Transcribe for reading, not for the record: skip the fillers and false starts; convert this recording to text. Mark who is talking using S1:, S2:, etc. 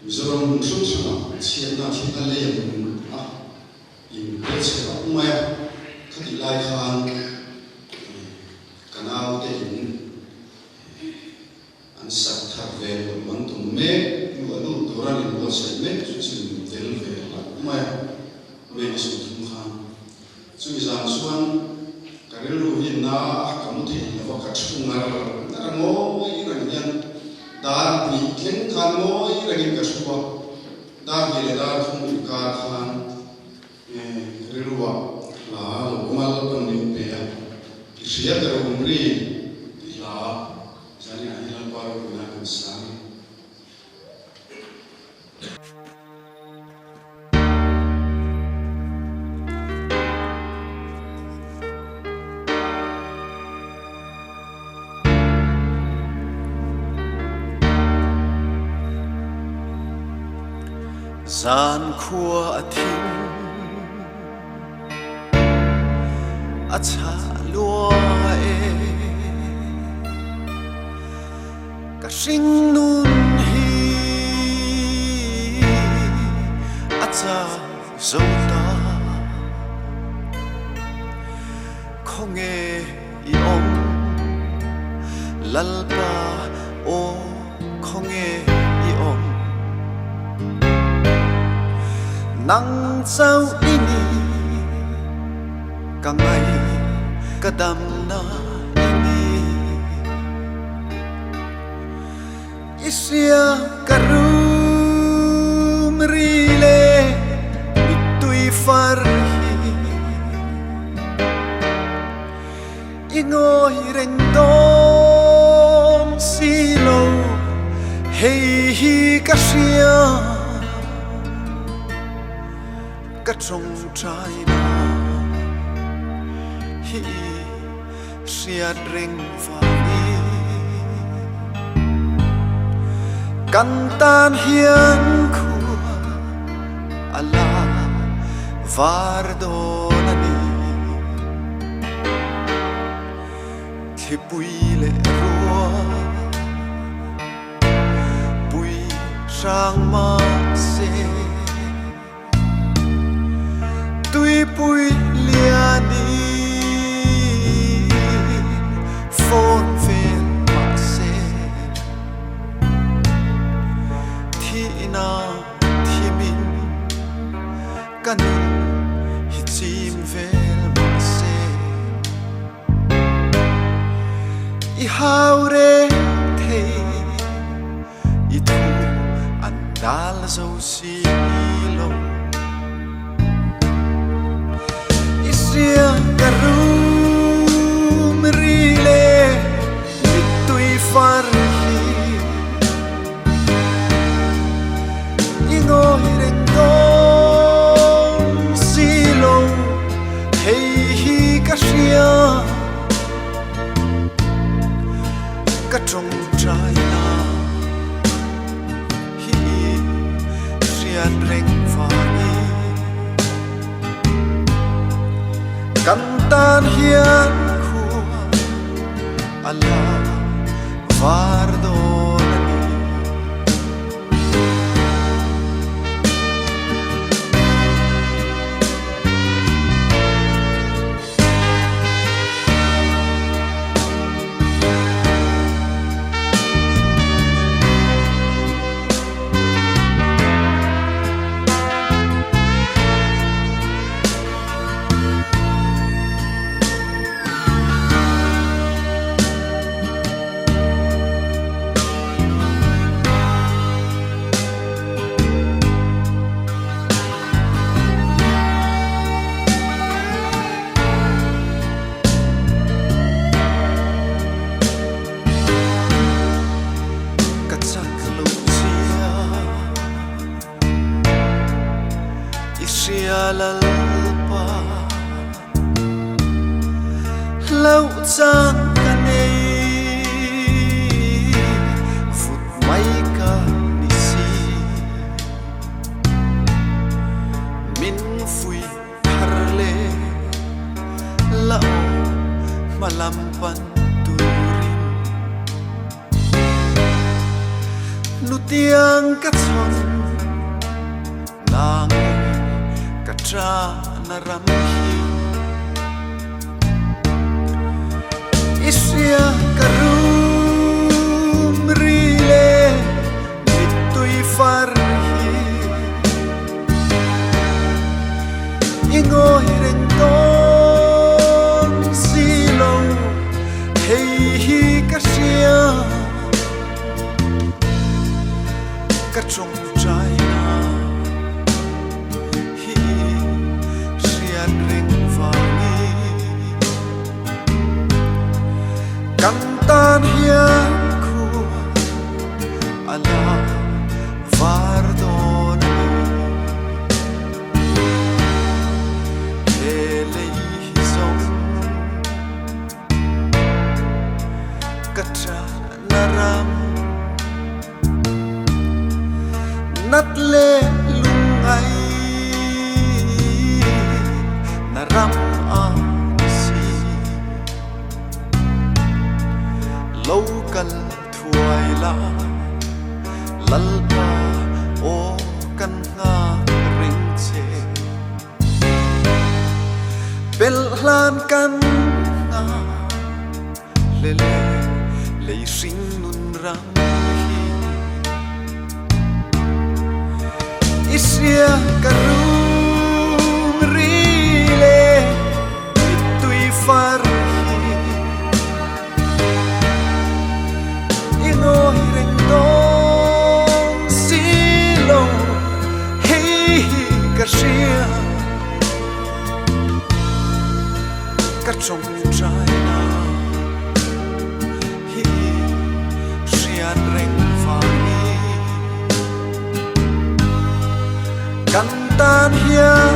S1: Zorom Sutra, Siena Tikalem, in Petsa, Maya, Katilaihan, Canal de and Satarvel, Mantume, you are not running was a met, which is Delve, Maya, Medicine. So is Answan, Karilu Hina, Kamuti, Vokachunga, Naramo, Iranian. Dar ni ken kan mo iragin kaswa dar gele dar thum ka khan riruwa la umal pandi pe kisiya dar umri la jani ahila paro na kan sami
S2: Gian khua a thinh a cha lúa e cả sinh nun hi a cha dâu ta không nghe i ông lalpa o không nghe i ông nang sao ini ka ngai ka dam na ini isia karum rile bitui farhi ingoi reng dom silo hei hi ka sia trong trái na hi sia reng vani kan tan hian khu ala vardonani thipui le ro pui sang ma se tui pui liani phone ven ma se thi na thi min kanun hi chim vel ma se I haure thei I thu an dal zo si lo sia karum rile bitui farhi ingoi reng dom silo hei hi ka sia ka trong trai na hi sia reng vani kan tan hian khu ala vardonani lalpa lau chang ka nei phut mai ka ni si min fui har le lao malampan turin nu tiang ka chon na ram hi isya karum rile mitui far hi ingoi ren don silo hey hi kasia ka trong trai na hi sian ring vangi căng tan hian khu ala var don hele hi song katra naram nát lê lungai naram si lâu cần thuai la lalpa o kan nga ring che bel lan kan nga le le le sing nun rang isya karum rile mitui far ingoi ren dong silo hey kasia ka trong trai na hi sian reng vangi căng tan hian